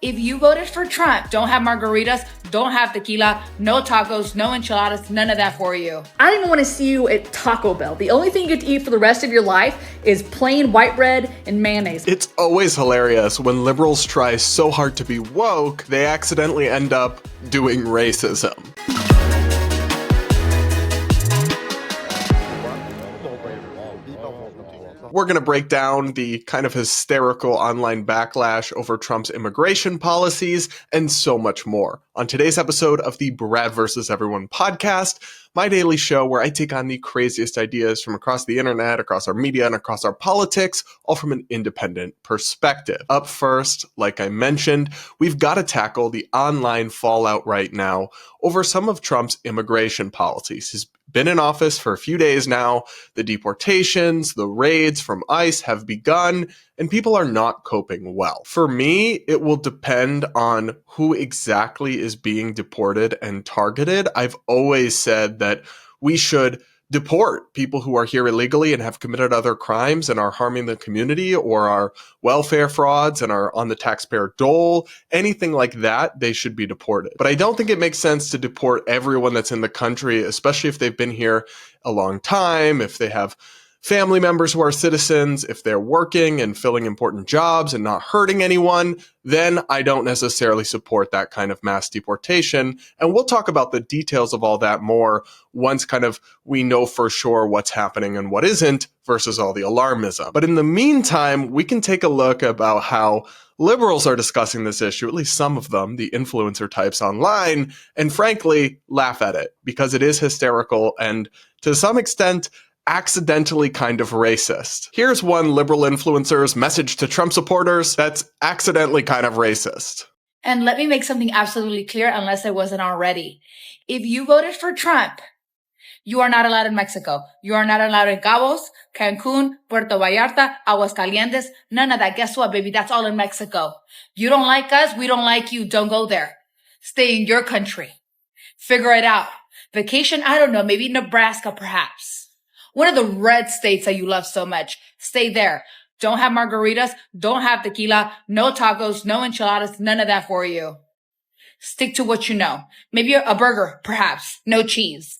If you voted for Trump, don't have margaritas, don't have tequila, no tacos, no enchiladas, none of that for you. I don't even want to see you at Taco Bell. The only thing you get to eat for the rest of your life is plain white bread and mayonnaise. It's always hilarious when liberals try so hard to be woke, they accidentally end up doing racism. We're going to break down the kind of hysterical online backlash over Trump's immigration policies and so much more on today's episode of the Brad vs. Everyone podcast, my daily show where I take on the craziest ideas from across the internet, across our media, and across our politics, all from an independent perspective. Up first, like I mentioned, we've got to tackle the online fallout right now over some of Trump's immigration policies. He's been in office for a few days now. The deportations, the raids from ICE have begun, and people are not coping well. For me, it will depend on who exactly is being deported and targeted. I've always said that we should deport people who are here illegally and have committed other crimes and are harming the community or are welfare frauds and are on the taxpayer dole, anything like that, they should be deported. But I don't think it makes sense to deport everyone that's in the country, especially if they've been here a long time, if they have family members who are citizens, if they're working and filling important jobs and not hurting anyone, then I don't necessarily support that kind of mass deportation. And we'll talk about the details of all that more once kind of we know for sure what's happening and what isn't versus all the alarmism. But in the meantime, we can take a look about how liberals are discussing this issue, at least some of them, the influencer types online, and frankly, laugh at it because it is hysterical and to some extent, accidentally kind of racist. Here's one liberal influencer's message to Trump supporters that's accidentally kind of racist. And let me make something absolutely clear, unless it wasn't already. If you voted for Trump, you are not allowed in Mexico. You are not allowed in Cabos, Cancun, Puerto Vallarta, Aguascalientes, none of that. Guess what, baby? That's all in Mexico. You don't like us, we don't like you. Don't go there. Stay in your country. Figure it out. Vacation, I don't know, maybe Nebraska perhaps. One of the red states that you love so much. Stay there. Don't have margaritas. Don't have tequila. No tacos. No enchiladas. None of that for you. Stick to what you know. Maybe a burger, perhaps. No cheese.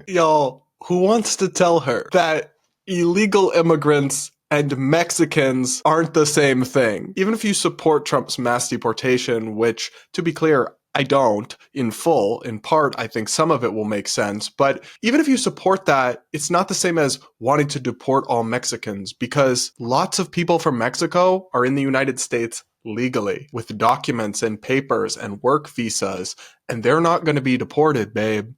Y'all, who wants to tell her that illegal immigrants and Mexicans aren't the same thing? Even if you support Trump's mass deportation, which, to be clear, I don't in full. In part, I think some of it will make sense. But even if you support that, it's not the same as wanting to deport all Mexicans because lots of people from Mexico are in the United States legally with documents and papers and work visas, and they're not going to be deported, babe.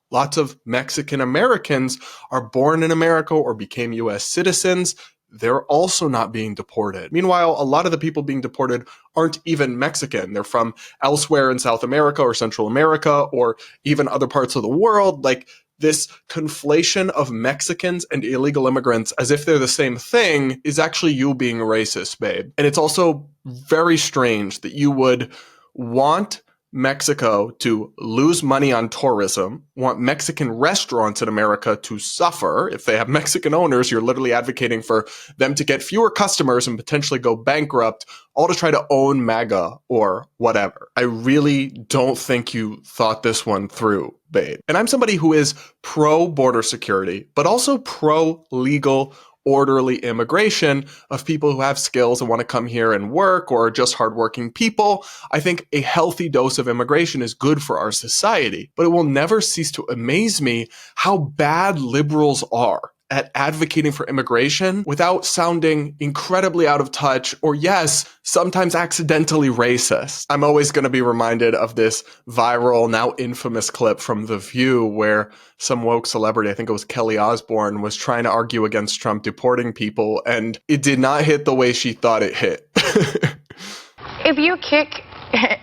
Lots of Mexican Americans are born in America or became U.S. citizens. They're also not being deported. Meanwhile, a lot of the people being deported aren't even Mexican. They're from elsewhere in South America or Central America or even other parts of the world. Like this conflation of Mexicans and illegal immigrants as if they're the same thing is actually you being racist, babe. And it's also very strange that you would want Mexico to lose money on tourism, want Mexican restaurants in America to suffer. If they have Mexican owners, you're literally advocating for them to get fewer customers and potentially go bankrupt, all to try to own MAGA or whatever. I really don't think you thought this one through, babe. And I'm somebody who is pro-border security, but also pro-legal orderly immigration of people who have skills and want to come here and work or are just hardworking people. I think a healthy dose of immigration is good for our society, but it will never cease to amaze me how bad liberals are at advocating for immigration without sounding incredibly out of touch or, yes, sometimes accidentally racist. I'm always going to be reminded of this viral, now infamous clip from The View where some woke celebrity, I think it was Kelly Osbourne, was trying to argue against Trump deporting people, and it did not hit the way she thought it hit. If you kick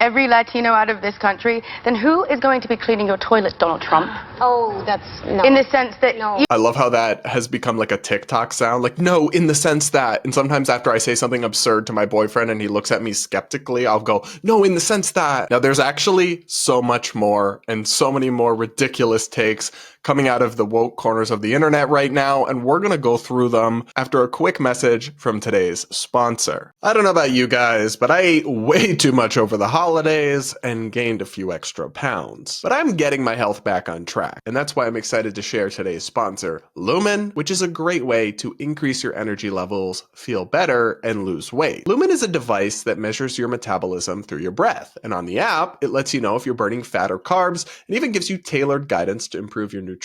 every Latino out of this country, then who is going to be cleaning your toilet, Donald Trump? Oh, that's no. In the sense that no. I love how that has become like a TikTok sound. Like, no, in the sense that. And sometimes after I say something absurd to my boyfriend and he looks at me skeptically, I'll go, no, in the sense that. Now, there's actually so much more and so many more ridiculous takes coming out of the woke corners of the internet right now, and we're gonna go through them after a quick message from today's sponsor. I don't know about you guys, but I ate way too much over the holidays and gained a few extra pounds. But I'm getting my health back on track, and that's why I'm excited to share today's sponsor, Lumen, which is a great way to increase your energy levels, feel better, and lose weight. Lumen is a device that measures your metabolism through your breath, and on the app, it lets you know if you're burning fat or carbs, and even gives you tailored guidance to improve your nutrition,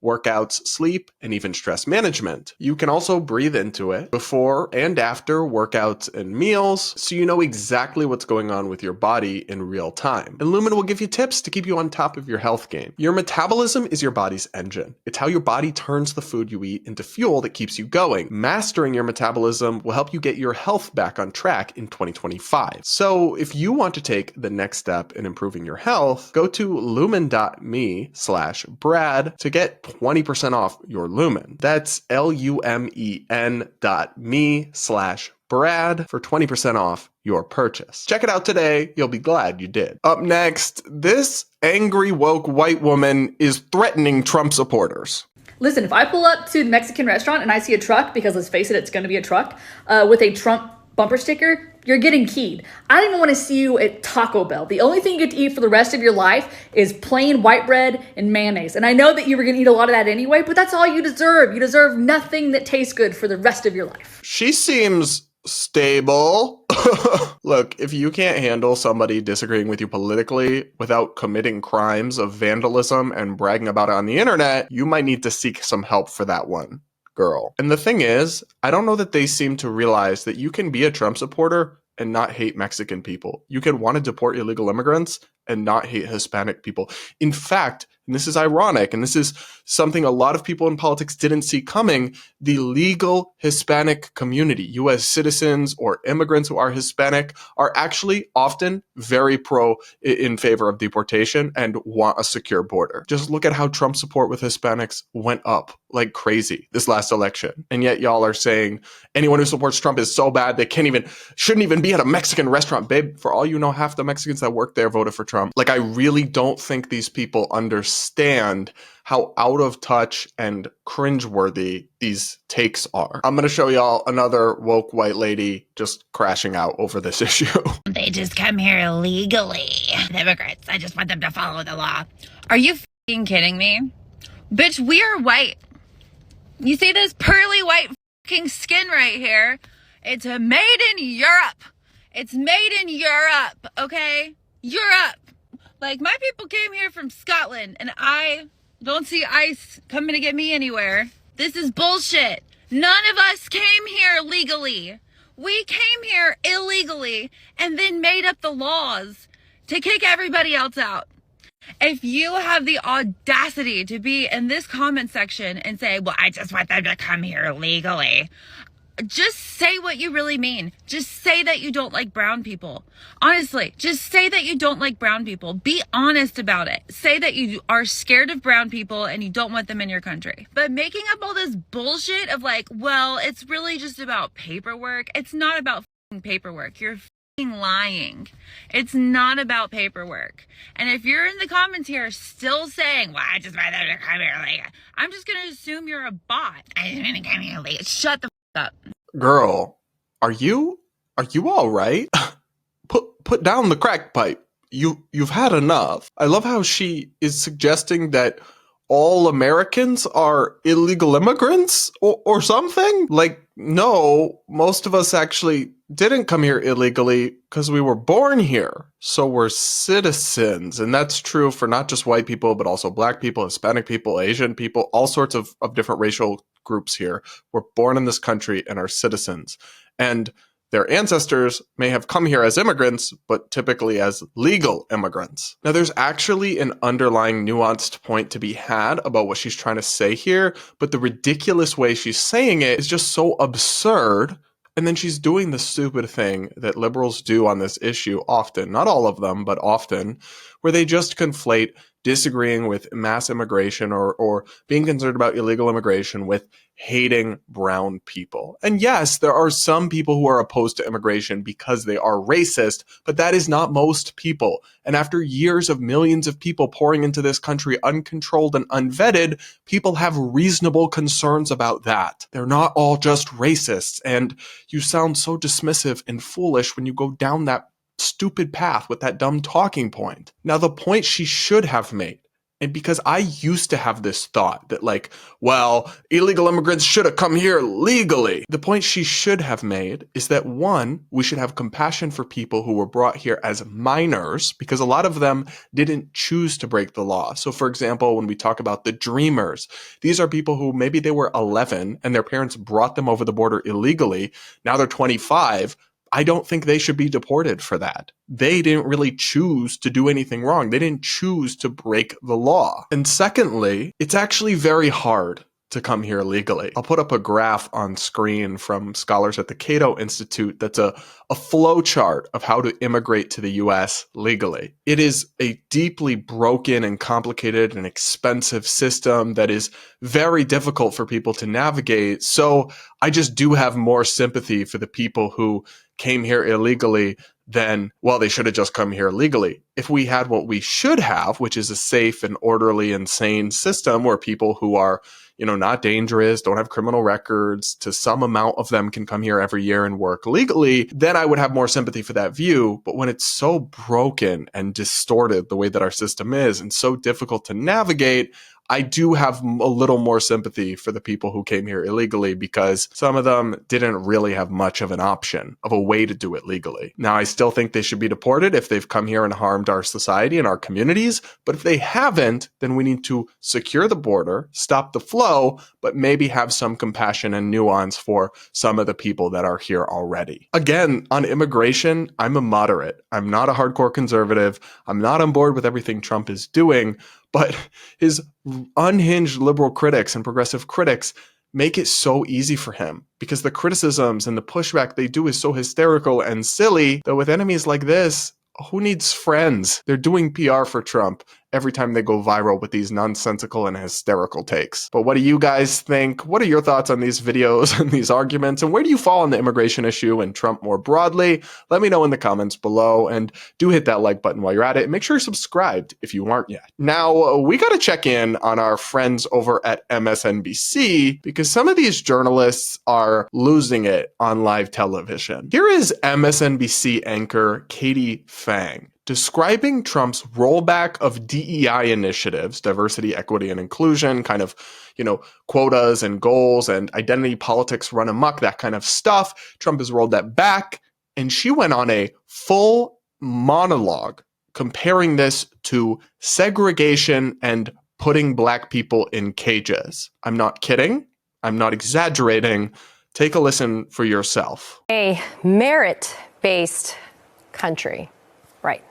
workouts, sleep, and even stress management. You can also breathe into it before and after workouts and meals, so you know exactly what's going on with your body in real time. And Lumen will give you tips to keep you on top of your health game. Your metabolism is your body's engine. It's how your body turns the food you eat into fuel that keeps you going. Mastering your metabolism will help you get your health back on track in 2025. So if you want to take the next step in improving your health, go to lumen.me/Brad to get 20% off your Lumen. That's lumen.me/Brad for 20% off your purchase. Check it out today. You'll be glad you did. Up next, this angry woke white woman is threatening Trump supporters. Listen, if I pull up to the Mexican restaurant and I see a truck, because let's face it, it's going to be a truck, with a Trump bumper sticker, you're getting keyed. I don't even want to see you at Taco Bell. The only thing you get to eat for the rest of your life is plain white bread and mayonnaise. And I know that you were going to eat a lot of that anyway, but that's all you deserve. You deserve nothing that tastes good for the rest of your life. She seems stable. Look, if you can't handle somebody disagreeing with you politically without committing crimes of vandalism and bragging about it on the internet, you might need to seek some help for that one, girl. And the thing is, I don't know that they seem to realize that you can be a Trump supporter and not hate Mexican people. You can want to deport illegal immigrants and not hate Hispanic people. In fact, and this is ironic, and this is something a lot of people in politics didn't see coming, the legal Hispanic community, U.S. citizens or immigrants who are Hispanic, are actually often very in favor of deportation and want a secure border. Just look at how Trump's support with Hispanics went up like crazy this last election. And yet y'all are saying anyone who supports Trump is so bad they shouldn't even be at a Mexican restaurant. Babe, for all you know, half the Mexicans that work there voted for Trump. Like, I really don't think these people understand how out of touch and cringeworthy these takes are. I'm going to show y'all another woke white lady just crashing out over this issue. They just come here illegally. The immigrants, I just want them to follow the law. Are you f***ing kidding me? Bitch, we are white. You see this pearly white f***ing skin right here? It's made in Europe. It's made in Europe, okay? Europe. Like, my people came here from Scotland, and I don't see ICE coming to get me anywhere. This is bullshit. None of us came here legally. We came here illegally and then made up the laws to kick everybody else out. If you have the audacity to be in this comment section and say, well, I just want them to come here legally, just say what you really mean. Just say that you don't like brown people. Honestly, just say that you don't like brown people. Be honest about it. Say that you are scared of brown people and you don't want them in your country. But making up all this bullshit of like, well, it's really just about paperwork. It's not about paperwork. You're lying. It's not about paperwork. And if you're in the comments here still saying, well, I just want them to come here, like, I'm just going to assume you're a bot. I just want to come here, like, shut the up. Girl, are you all right? Put down the crack pipe. You've had enough. I love how she is suggesting that all Americans are illegal immigrants or something. Like, no, most of us actually didn't come here illegally because we were born here. So we're citizens. And that's true for not just white people, but also black people, Hispanic people, Asian people, all sorts of different racial groups here were born in this country and are citizens. And their ancestors may have come here as immigrants, but typically as legal immigrants. Now, there's actually an underlying nuanced point to be had about what she's trying to say here, but the ridiculous way she's saying it is just so absurd And then she's doing the stupid thing that liberals do on this issue often, not all of them, but often, where they just conflate disagreeing with mass immigration or being concerned about illegal immigration with hating brown people. And yes, there are some people who are opposed to immigration because they are racist, but that is not most people. And after years of millions of people pouring into this country uncontrolled and unvetted, people have reasonable concerns about that. They're not all just racists, and you sound so dismissive and foolish when you go down that stupid path with that dumb talking point. Now, the point she should have made, and because I used to have this thought that like, well, illegal immigrants should have come here legally. The point she should have made is that one, we should have compassion for people who were brought here as minors, because a lot of them didn't choose to break the law. So for example, when we talk about the dreamers, these are people who maybe they were 11 and their parents brought them over the border illegally. Now they're 25. I don't think they should be deported for that. They didn't really choose to do anything wrong. They didn't choose to break the law. And secondly, it's actually very hard to come here legally. I'll put up a graph on screen from scholars at the Cato Institute that's a flow chart of how to immigrate to the US legally. It is a deeply broken and complicated and expensive system that is very difficult for people to navigate. So I just do have more sympathy for the people who came here illegally than, well, they should have just come here legally. If we had what we should have, which is a safe and orderly and sane system where people who are, not dangerous, don't have criminal records, to some amount of them can come here every year and work legally, then I would have more sympathy for that view. But when it's so broken and distorted the way that our system is and so difficult to navigate, I do have a little more sympathy for the people who came here illegally because some of them didn't really have much of an option of a way to do it legally. Now, I still think they should be deported if they've come here and harmed our society and our communities. But if they haven't, then we need to secure the border, stop the flow, but maybe have some compassion and nuance for some of the people that are here already. Again, on immigration, I'm a moderate. I'm not a hardcore conservative. I'm not on board with everything Trump is doing. But his unhinged liberal critics and progressive critics make it so easy for him because the criticisms and the pushback they do is so hysterical and silly that with enemies like this, who needs friends? They're doing PR for Trump every time they go viral with these nonsensical and hysterical takes. But what do you guys think? What are your thoughts on these videos and these arguments? And where do you fall on the immigration issue and Trump more broadly? Let me know in the comments below, and do hit that like button while you're at it. And make sure you're subscribed if you aren't yet. Now, we got to check in on our friends over at MSNBC because some of these journalists are losing it on live television. Here is MSNBC anchor Katie Fang describing Trump's rollback of DEI initiatives, diversity, equity, and inclusion, kind of, quotas and goals and identity politics run amok, that kind of stuff. Trump has rolled that back, and she went on a full monologue comparing this to segregation and putting Black people in cages. I'm not kidding. I'm not exaggerating. Take a listen for yourself. A merit-based country. Right.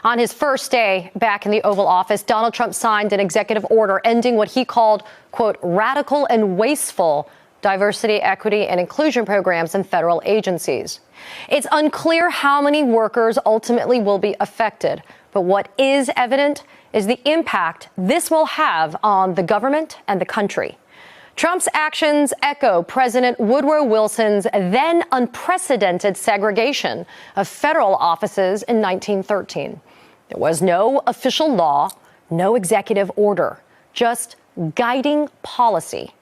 On his first day back in the Oval Office, Donald Trump signed an executive order ending what he called, quote, radical and wasteful diversity, equity, and inclusion programs in federal agencies. It's unclear how many workers ultimately will be affected, but what is evident is the impact this will have on the government and the country. Trump's actions echo President Woodrow Wilson's then unprecedented segregation of federal offices in 1913. There was no official law, no executive order, just guiding policy.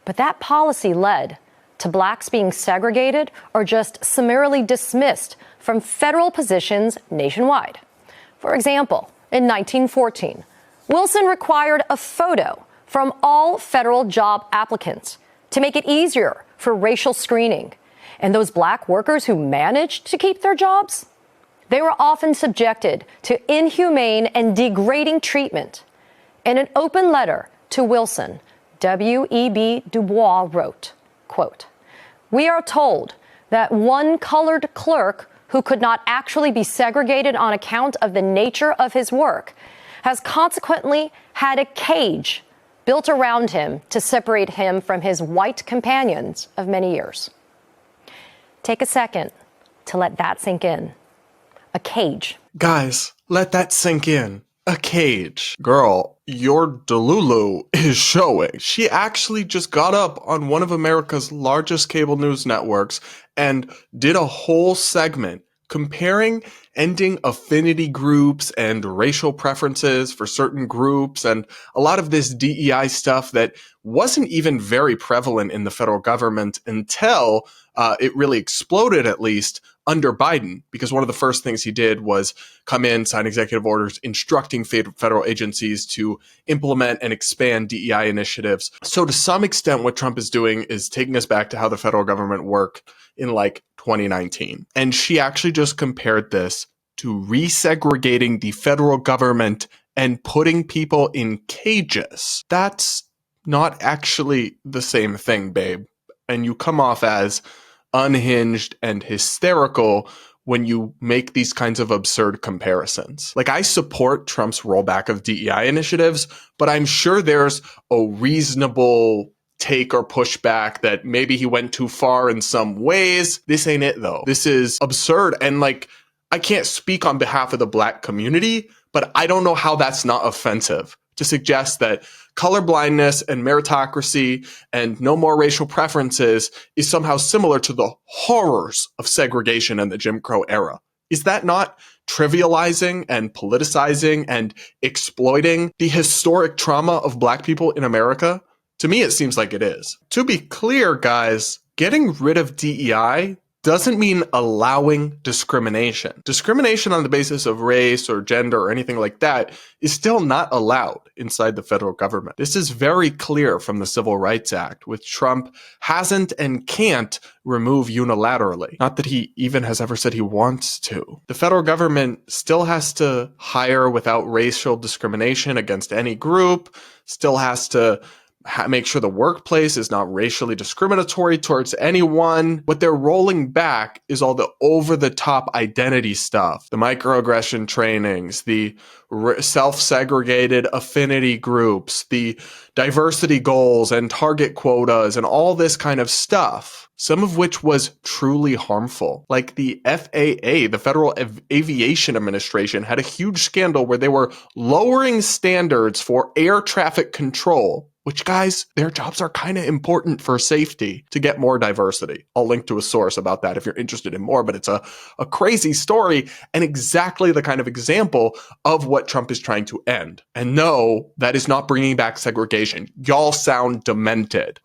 But that policy led to blacks being segregated or just summarily dismissed from federal positions nationwide. For example, in 1914, Wilson required a photo from all federal job applicants to make it easier for racial screening. And those black workers who managed to keep their jobs, they were often subjected to inhumane and degrading treatment. In an open letter to Wilson, W.E.B. Du Bois wrote, quote, "We are told that one colored clerk who could not actually be segregated on account of the nature of his work has consequently had a cage built around him to separate him from his white companions of many years." Take a second to let that sink in. A cage. Guys, let that sink in. A cage. Girl, your Delulu is showing. She actually just got up on one of America's largest cable news networks and did a whole segment comparing ending affinity groups and racial preferences for certain groups and a lot of this DEI stuff that wasn't even very prevalent in the federal government until it really exploded, at least under Biden, because one of the first things he did was come in, sign executive orders instructing federal agencies to implement and expand DEI initiatives. So to some extent, what Trump is doing is taking us back to how the federal government worked in like 2019. And she actually just compared this to resegregating the federal government and putting people in cages. That's not actually the same thing, babe. And you come off as unhinged and hysterical when you make these kinds of absurd comparisons. Like, I support Trump's rollback of DEI initiatives, but I'm sure there's a reasonable take or pushback that maybe he went too far in some ways. This ain't it, though. This is absurd. And like, I can't speak on behalf of the Black community, but I don't know how that's not offensive to suggest that colorblindness and meritocracy and no more racial preferences is somehow similar to the horrors of segregation in the Jim Crow era. Is that not trivializing and politicizing and exploiting the historic trauma of Black people in America? To me, it seems like it is. To be clear, guys, getting rid of DEI doesn't mean allowing discrimination. Discrimination on the basis of race or gender or anything like that is still not allowed inside the federal government. This is very clear from the Civil Rights Act, which Trump hasn't and can't remove unilaterally. Not that he even has ever said he wants to. The federal government still has to hire without racial discrimination against any group, still has to make sure the workplace is not racially discriminatory towards anyone. What they're rolling back is all the over-the-top identity stuff, the microaggression trainings, the self-segregated affinity groups, the diversity goals and target quotas and all this kind of stuff, some of which was truly harmful. Like the FAA, the Federal Aviation Administration, had a huge scandal where they were lowering standards for air traffic control, which, guys, their jobs are kind of important for safety, to get more diversity. I'll link to a source about that if you're interested in more, but it's a crazy story and exactly the kind of example of what Trump is trying to end. And no, that is not bringing back segregation. Y'all sound demented.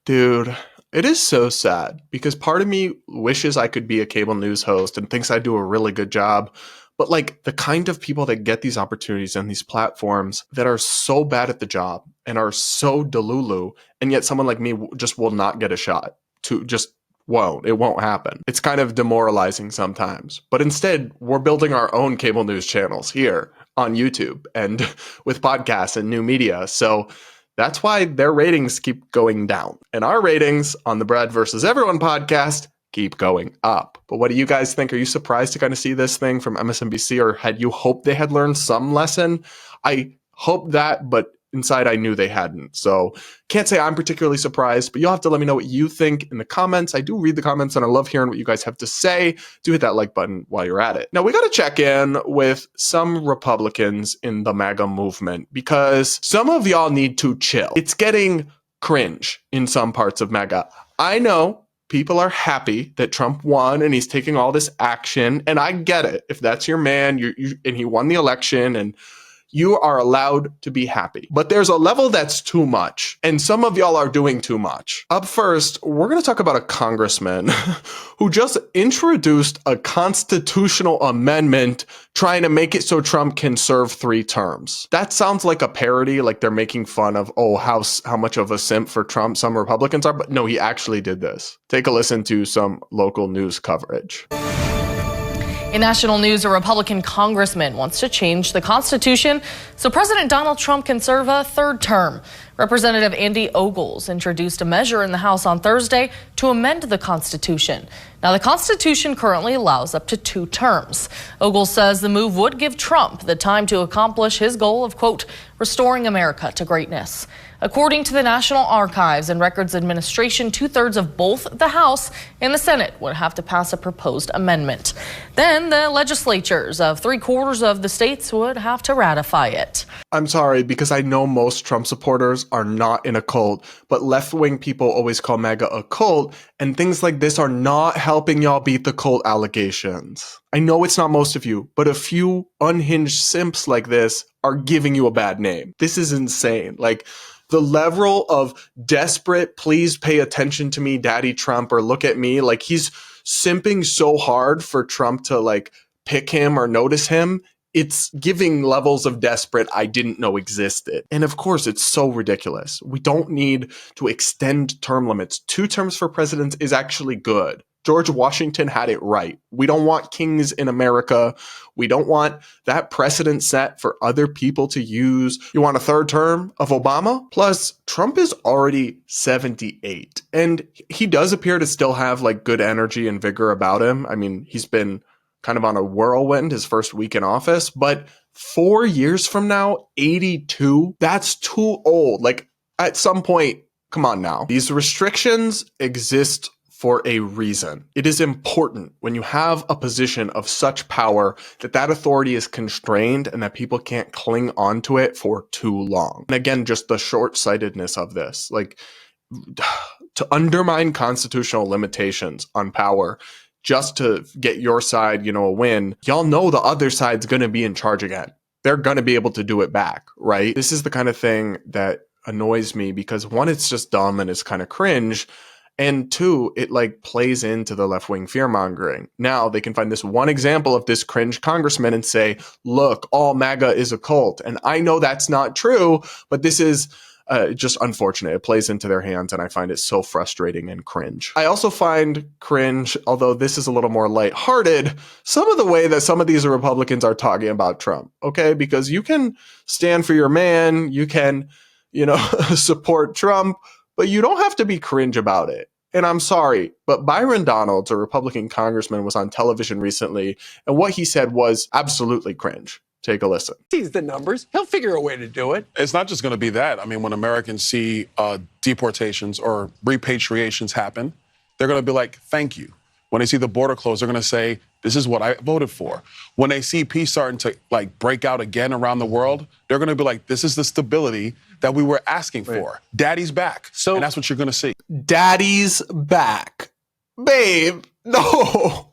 Dude, it is so sad because part of me wishes I could be a cable news host and thinks I do a really good job. But like the kind of people that get these opportunities and these platforms that are so bad at the job and are so delulu, and yet someone like me just will not get a shot, it won't happen. It's kind of demoralizing sometimes. But instead, we're building our own cable news channels here on YouTube and with podcasts and new media. So that's why their ratings keep going down. And our ratings on the Brad versus Everyone podcast keep going up. But what do you guys think? Are you surprised to kind of see this thing from MSNBC, or had you hoped they had learned some lesson? I hope that, but inside I knew they hadn't. So can't say I'm particularly surprised, but you'll have to let me know what you think in the comments. I do read the comments and I love hearing what you guys have to say. Do hit that like button while you're at it. Now we got to check in with some Republicans in the MAGA movement because some of y'all need to chill. It's getting cringe in some parts of MAGA. I know people are happy that Trump won and he's taking all this action. And I get it. If that's your man, and he won the election, and you are allowed to be happy. But there's a level that's too much. And some of y'all are doing too much. Up first, we're going to talk about a congressman who just introduced a constitutional amendment trying to make it so Trump can serve 3 terms. That sounds like a parody, like they're making fun of, how much of a simp for Trump some Republicans are. But no, he actually did this. Take a listen to some local news coverage. In national news, a Republican congressman wants to change the Constitution so President Donald Trump can serve a 3rd term. Representative Andy Ogles introduced a measure in the House on Thursday to amend the Constitution. Now, the Constitution currently allows up to 2 terms. Ogles says the move would give Trump the time to accomplish his goal of, quote, restoring America to greatness. According to the National Archives and Records Administration, 2/3 of both the House and the Senate would have to pass a proposed amendment. Then the legislatures of 3/4 of the states would have to ratify it. I'm sorry, because I know most Trump supporters are not in a cult, but left-wing people always call MAGA a cult, and things like this are not helping y'all beat the cult allegations. I know it's not most of you, but a few unhinged simps like this are giving you a bad name. This is insane. Like, the level of desperate, please pay attention to me, Daddy Trump, or look at me, like he's simping so hard for Trump to like pick him or notice him. It's giving levels of desperate I didn't know existed. And of course, it's so ridiculous. We don't need to extend term limits. 2 terms for presidents is actually good. George Washington had it right. We don't want kings in America. We don't want that precedent set for other people to use. You want a 3rd term of Obama? Plus, Trump is already 78. And he does appear to still have like good energy and vigor about him. I mean, he's been kind of on a whirlwind his first week in office. But 4 years from now, 82, that's too old. Like at some point, come on now. These restrictions exist for a reason. It is important when you have a position of such power that authority is constrained and that people can't cling onto it for too long. And again, just the short-sightedness of this, like to undermine constitutional limitations on power just to get your side, a win. Y'all know the other side's going to be in charge again. They're going to be able to do it back, right? This is the kind of thing that annoys me because 1, it's just dumb and it's kind of cringe. And 2, it like plays into the left-wing fear-mongering. Now they can find this one example of this cringe congressman and say, look, all MAGA is a cult. And I know that's not true, but this is just unfortunate. It plays into their hands, and I find it so frustrating and cringe. I also find cringe, although this is a little more lighthearted, some of the way that some of these Republicans are talking about Trump, okay? Because you can stand for your man, you can, support Trump, but you don't have to be cringe about it. And I'm sorry, but Byron Donalds, a Republican congressman, was on television recently, and what he said was absolutely cringe. Take a listen. Sees the numbers. He'll figure a way to do it. It's not just going to be that. I mean, when Americans see deportations or repatriations happen, they're going to be like, thank you. When they see the border closed, they're going to say, this is what I voted for. When they see peace starting to like break out again around the world, they're going to be like, this is the stability that we were asking for. Daddy's back. And that's what you're going to see. Daddy's back. Babe, no.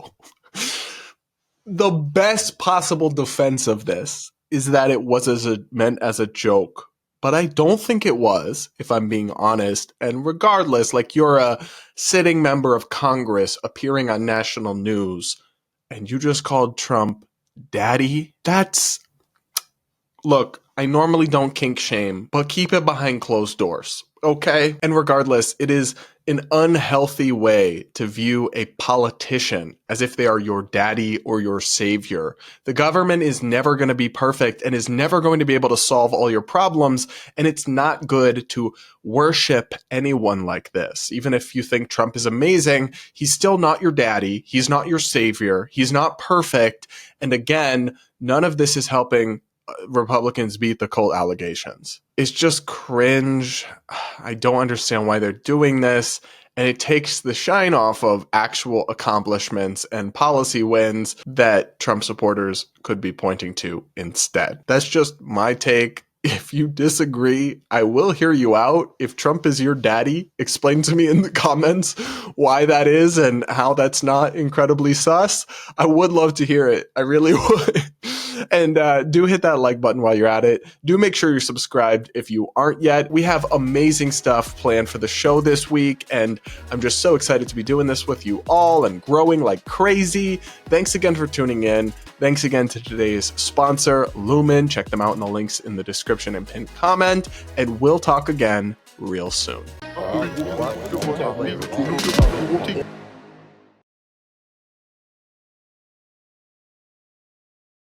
The best possible defense of this is that it was meant as a joke. But I don't think it was, if I'm being honest. And regardless, like you're a sitting member of Congress appearing on national news and you just called Trump daddy. Look, I normally don't kink shame, but keep it behind closed doors, okay? And regardless, it is an unhealthy way to view a politician as if they are your daddy or your savior. The government is never going to be perfect and is never going to be able to solve all your problems, and it's not good to worship anyone like this. Even if you think Trump is amazing, he's still not your daddy, he's not your savior, he's not perfect, and again, none of this is helping Republicans beat the cult allegations. It's just cringe. I don't understand why they're doing this. And it takes the shine off of actual accomplishments and policy wins that Trump supporters could be pointing to instead. That's just my take. If you disagree, I will hear you out. If Trump is your daddy, explain to me in the comments why that is and how that's not incredibly sus. I would love to hear it. I really would. And do hit that like button while you're at it. Do make sure you're subscribed if you aren't yet. We have amazing stuff planned for the show this week, and I'm just so excited to be doing this with you all and growing like crazy. Thanks again for tuning in. Thanks again to today's sponsor, Lumen. Check them out in the links in the description and pinned comment, and we'll talk again real soon.